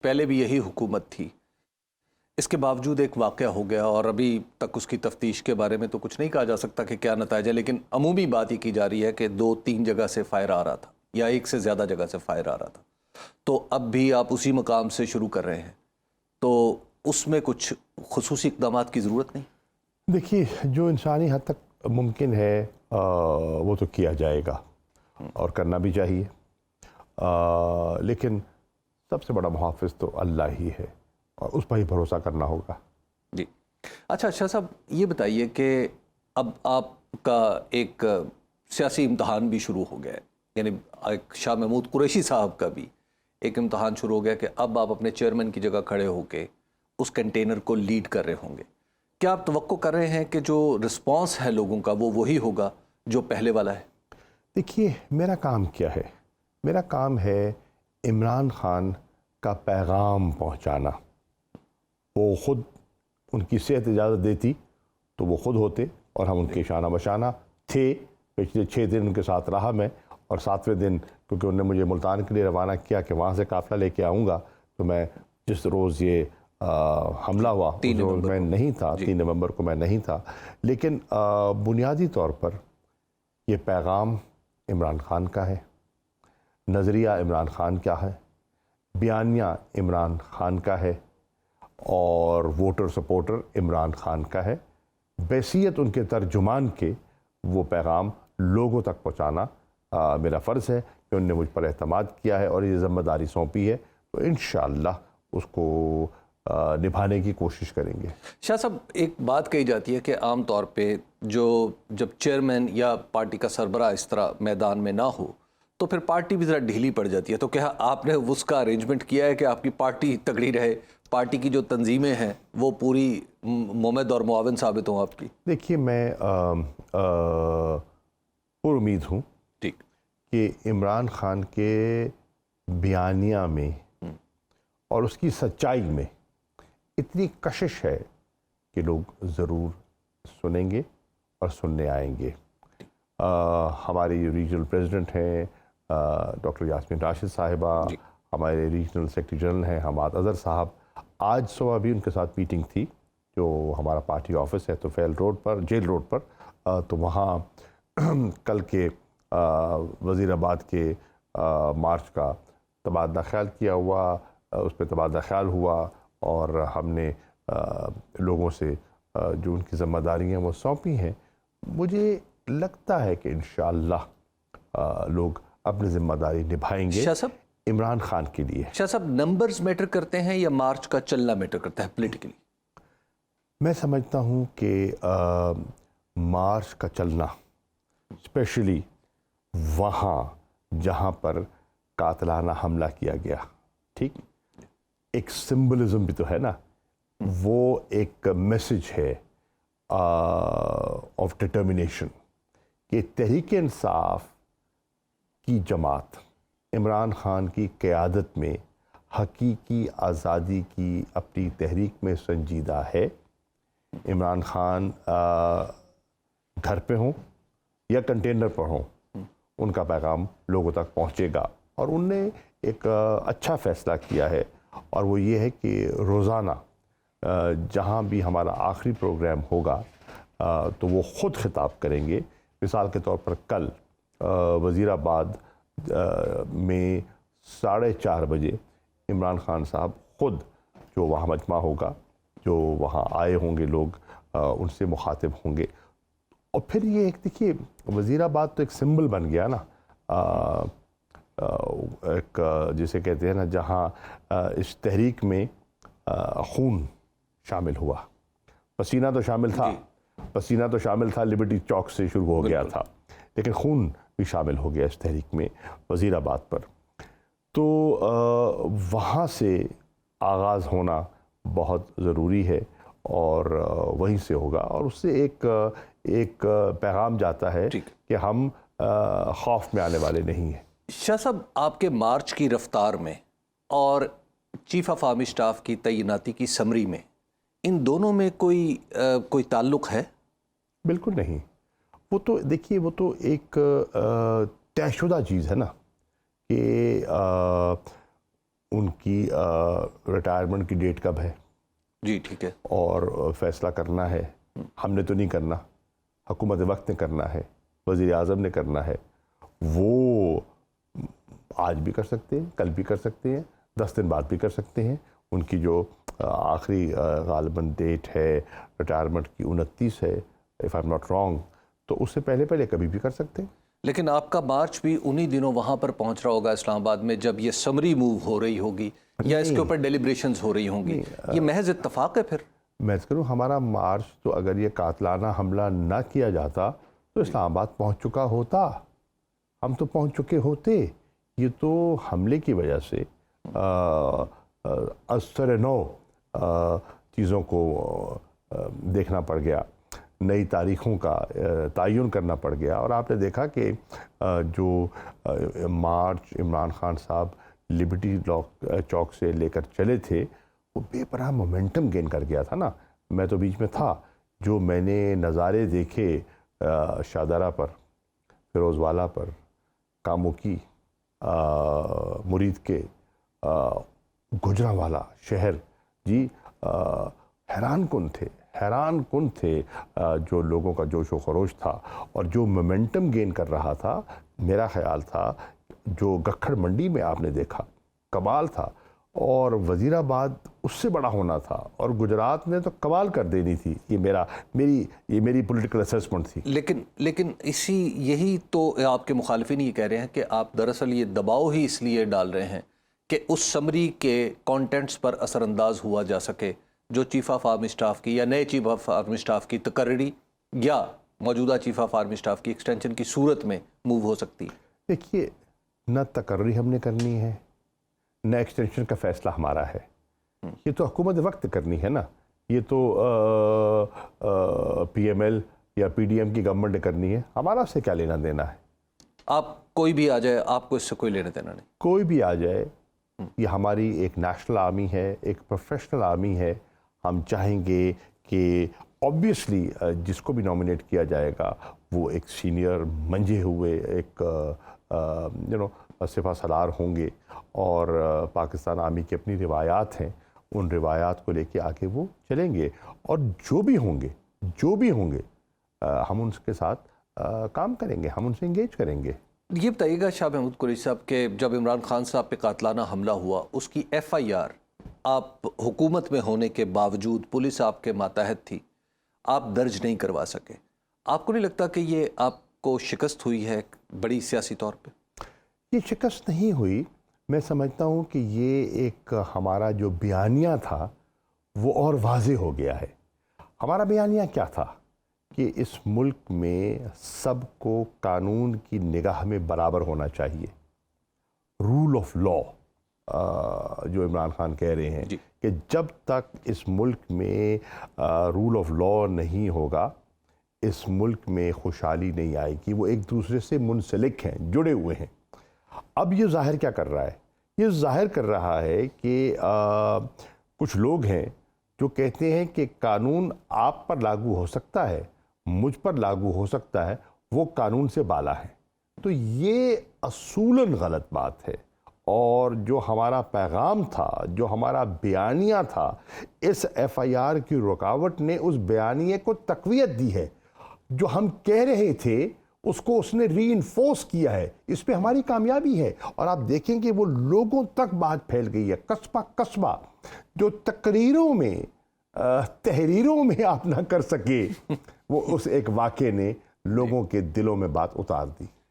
پہلے بھی یہی حکومت تھی، اس کے باوجود ایک واقعہ ہو گیا اور ابھی تک اس کی تفتیش کے بارے میں تو کچھ نہیں کہا جا سکتا کہ کیا نتائج ہے، لیکن عمومی بات یہ کی جا رہی ہے کہ 2-3 جگہ سے فائر آ رہا تھا یا ایک سے زیادہ جگہ سے فائر آ رہا تھا، تو اب بھی آپ اسی مقام سے شروع کر رہے ہیں، تو اس میں کچھ خصوصی اقدامات کی ضرورت نہیں؟ دیکھیے، جو انسانی حد تک ممکن ہے وہ تو کیا جائے گا اور کرنا بھی چاہیے، لیکن سب سے بڑا محافظ تو اللہ ہی ہے اور اس پر ہی بھروسہ کرنا ہوگا۔ جی اچھا شاہ صاحب، یہ بتائیے کہ اب آپ کا ایک سیاسی امتحان بھی شروع ہو گیا ہے، یعنی شاہ محمود قریشی صاحب کا بھی ایک امتحان شروع ہو گیا کہ اب آپ اپنے چیئرمین کی جگہ کھڑے ہو کے اس کنٹینر کو لیڈ کر رہے ہوں گے۔ کیا آپ توقع کر رہے ہیں کہ جو رسپانس ہے لوگوں کا وہ وہی ہوگا جو پہلے والا ہے؟ دیکھیے، میرا کام کیا ہے؟ میرا کام ہے عمران خان کا پیغام پہنچانا۔ وہ خود، ان کی صحت اجازت دیتی تو وہ خود ہوتے اور ہم ان کے شانہ بشانہ تھے۔ پچھلے 6 دن ان کے ساتھ رہا میں، اور 7ویں دن کیونکہ انہوں نے مجھے ملتان کے لیے روانہ کیا کہ وہاں سے قافلہ لے کے آؤں گا، تو میں جس روز یہ حملہ ہوا اس روز میں نہیں تھا، 3 نومبر کو میں نہیں تھا، لیکن بنیادی طور پر یہ پیغام عمران خان کا ہے، نظریہ عمران خان کا ہے، بیانیہ عمران خان کا ہے، اور ووٹر سپورٹر عمران خان کا ہے۔ بحیثیت ان کے ترجمان کے وہ پیغام لوگوں تک پہنچانا میرا فرض ہے کہ انہوں نے مجھ پر اعتماد کیا ہے اور یہ ذمہ داری سونپی ہے، تو انشاءاللہ اس کو نبھانے کی کوشش کریں گے۔ شاہ صاحب، ایک بات کہی جاتی ہے کہ عام طور پہ جب چیئرمین یا پارٹی کا سربراہ اس طرح میدان میں نہ ہو تو پھر پارٹی بھی ذرا ڈھیلی پڑ جاتی ہے، تو کیا آپ نے اس کا ارینجمنٹ کیا ہے کہ آپ کی پارٹی تگڑی رہے، پارٹی کی جو تنظیمیں ہیں وہ پوری ممد اور معاون ثابت ہوں آپ کی؟ دیکھیے، میں پر امید ہوں ٹھیک کہ عمران خان کے بیانیہ میں اور اس کی سچائی میں اتنی کشش ہے کہ لوگ ضرور سنیں گے اور سننے آئیں گے۔ ہماری ریجنل پریزیڈنٹ ہیں ڈاکٹر یاسمین راشد صاحبہ، ہمارے ریجنل سیکرٹری جنرل ہیں حماد اظہر صاحب، آج صبح بھی ان کے ساتھ میٹنگ تھی، جو ہمارا پارٹی آفس ہے توفیل روڈ پر، جیل روڈ پر، تو وہاں کل کے وزیر آباد کے مارچ کا تبادلہ خیال کیا ہوا، اس پہ تبادلہ خیال ہوا، اور ہم نے لوگوں سے جو ان کی ذمہ داریاں وہ سونپی ہیں۔ مجھے لگتا ہے کہ انشاءاللہ لوگ اپنی ذمہ داری نبھائیں گے عمران خان کے لیے۔ شاہ صاحب، نمبرز میٹر کرتے ہیں یا مارچ کا چلنا میٹر کرتا ہے پولیٹیکلی؟ میں سمجھتا ہوں کہ مارچ کا چلنا، اسپیشلی وہاں جہاں پر قاتلانہ حملہ کیا گیا، ٹھیک، ایک سمبلزم بھی تو ہے نا، وہ ایک میسج ہے آف ڈٹرمنیشن کہ تحریک انصاف کی جماعت عمران خان کی قیادت میں حقیقی آزادی کی اپنی تحریک میں سنجیدہ ہے۔ عمران خان گھر پہ ہوں یا کنٹینر پر ہوں، ان کا پیغام لوگوں تک پہنچے گا، اور ان نے ایک اچھا فیصلہ کیا ہے، اور وہ یہ ہے کہ روزانہ جہاں بھی ہمارا آخری پروگرام ہوگا تو وہ خود خطاب کریں گے۔ مثال کے طور پر کل وزیر آباد میں 4:30 بجے عمران خان صاحب خود، جو وہاں مجمع ہوگا، جو وہاں آئے ہوں گے لوگ، ان سے مخاطب ہوں گے۔ اور پھر یہ ایک، دیکھیے، وزیر آباد تو ایک سمبل بن گیا نا، ایک جسے کہتے ہیں نا، جہاں اس تحریک میں خون شامل ہوا، پسینہ تو شامل تھا، پسینہ تو شامل تھا، لبرٹی چوک سے شروع ہو گیا تھا، لیکن خون بھی شامل ہو گیا اس تحریک میں وزیر آباد پر۔ تو وہاں سے آغاز ہونا بہت ضروری ہے، اور وہیں سے ہوگا، اور اس سے ایک پیغام جاتا ہے کہ ہم خوف میں آنے والے نہیں ہیں۔ شاہ صاحب، آپ کے مارچ کی رفتار میں اور چیف آف آرمی اسٹاف کی تعیناتی کی سمری میں، ان دونوں میں کوئی تعلق ہے؟ بالکل نہیں۔ وہ تو دیکھیے، وہ تو ایک طے شدہ چیز ہے نا، کہ ان کی ریٹائرمنٹ کی ڈیٹ کب ہے جی ٹھیک ہے. اور فیصلہ کرنا ہے. ہم نے تو نہیں کرنا, حکومت وقت نے کرنا ہے, وزیر اعظم نے کرنا ہے. وہ آج بھی کر سکتے ہیں, کل بھی کر سکتے ہیں, 10 دن بعد بھی کر سکتے ہیں. ان کی جو آخری غالباً ڈیٹ ہے ریٹائرمنٹ کی 29 ہے, if I am not wrong, تو اس سے پہلے کبھی بھی کر سکتے ہیں. لیکن آپ کا مارچ بھی انہی دنوں وہاں پر پہنچ رہا ہوگا اسلام آباد میں جب یہ سمری موو ہو رہی ہوگی یا اس کے اوپر ڈیلیبریشنز ہو رہی ہوں گی. یہ محض اتفاق ہے پھر؟ میں کروں ہمارا مارچ تو اگر یہ قاتلانہ حملہ نہ کیا جاتا تو اسلام آباد پہنچ چکا ہوتا, ہم تو پہنچ چکے ہوتے. یہ تو حملے کی وجہ سے اثر نو چیزوں کو دیکھنا پڑ گیا, نئی تاریخوں کا تعین کرنا پڑ گیا. اور آپ نے دیکھا کہ جو مارچ عمران خان صاحب لبرٹی چوک سے لے کر چلے تھے وہ بے پناہ مومنٹم گین کر گیا تھا نا. میں تو بیچ میں تھا. جو میں نے نظارے دیکھے شادرہ پر, فیروز والا پر, کاموکی, مرید کے, گجرانوالا شہر, جی حیران کن تھے جو لوگوں کا جوش و خروش تھا اور جو مومنٹم گین کر رہا تھا. میرا خیال تھا جو گکھڑ منڈی میں آپ نے دیکھا کمال تھا, اور وزیر آباد اس سے بڑا ہونا تھا, اور گجرات نے تو کمال کر دینی تھی. یہ میری پولیٹیکل اسیسمنٹ تھی. لیکن یہی تو آپ کے مخالفین یہ کہہ رہے ہیں کہ آپ دراصل یہ دباؤ ہی اس لیے ڈال رہے ہیں کہ اس سمری کے کانٹینٹس پر اثر انداز ہوا جا سکے جو چیف آف آرمی اسٹاف کی یا نئے چیف آف آرمی اسٹاف کی تقرری یا موجودہ چیف آف آرمی اسٹاف کی ایکسٹینشن کی صورت میں موو ہو سکتی ہے. دیکھیے, نہ تقرری ہم نے کرنی ہے نہ ایکسٹینشن کا فیصلہ ہمارا ہے. یہ تو حکومت وقت کرنی ہے نا. یہ تو پی ایم ایل یا پی ڈی ایم کی گورنمنٹ نے کرنی ہے. ہمارا اس سے کیا لینا دینا ہے؟ آپ کوئی بھی آ جائے, آپ کو اس سے کوئی لینا دینا نہیں. کوئی بھی آ جائے, یہ ہماری ایک نیشنل آرمی ہے, ایک پروفیشنل آرمی ہے. ہم چاہیں گے کہ آبویسلی جس کو بھی نامینیٹ کیا جائے گا وہ ایک سینئر منجے ہوئے ایک سپہ سالار ہوں گے, اور پاکستان آرمی کی اپنی روایات ہیں, ان روایات کو لے کے آگے وہ چلیں گے. اور جو بھی ہوں گے ہم ان کے ساتھ کام کریں گے, ہم ان سے انگیج کریں گے. یہ بتائیے گا شاہ محمود قریشی صاحب کہ جب عمران خان صاحب پہ قاتلانہ حملہ ہوا اس کی ایف آئی آر آپ حکومت میں ہونے کے باوجود, پولیس آپ کے ماتحت تھی, آپ درج نہیں کروا سکے. آپ کو نہیں لگتا کہ یہ آپ کو شکست ہوئی ہے بڑی سیاسی طور پہ؟ یہ شکست نہیں ہوئی. میں سمجھتا ہوں کہ یہ ایک ہمارا جو بیانیہ تھا وہ اور واضح ہو گیا ہے. ہمارا بیانیہ کیا تھا کہ اس ملک میں سب کو قانون کی نگاہ میں برابر ہونا چاہیے. رول آف لا جو عمران خان کہہ رہے ہیں کہ جب تک اس ملک میں رول آف لا نہیں ہوگا اس ملک میں خوشحالی نہیں آئے گی. وہ ایک دوسرے سے منسلک ہیں, جڑے ہوئے ہیں. اب یہ ظاہر کیا کر رہا ہے؟ یہ ظاہر کر رہا ہے کہ کچھ لوگ ہیں جو کہتے ہیں کہ قانون آپ پر لاگو ہو سکتا ہے, مجھ پر لاگو ہو سکتا ہے, وہ قانون سے بالا ہے. تو یہ اصولاً غلط بات ہے. اور جو ہمارا پیغام تھا, جو ہمارا بیانیہ تھا, اس ایف آئی آر کی رکاوٹ نے اس بیانیے کو تقویت دی ہے. جو ہم کہہ رہے تھے اس کو اس نے ری انفورس کیا ہے. اس پہ ہماری کامیابی ہے. اور آپ دیکھیں کہ وہ لوگوں تک بات پھیل گئی ہے, قصبہ قصبہ. جو تقریروں میں تحریروں میں آپ نہ کر سکے وہ اس ایک واقعے نے لوگوں کے دلوں میں بات اتار دی.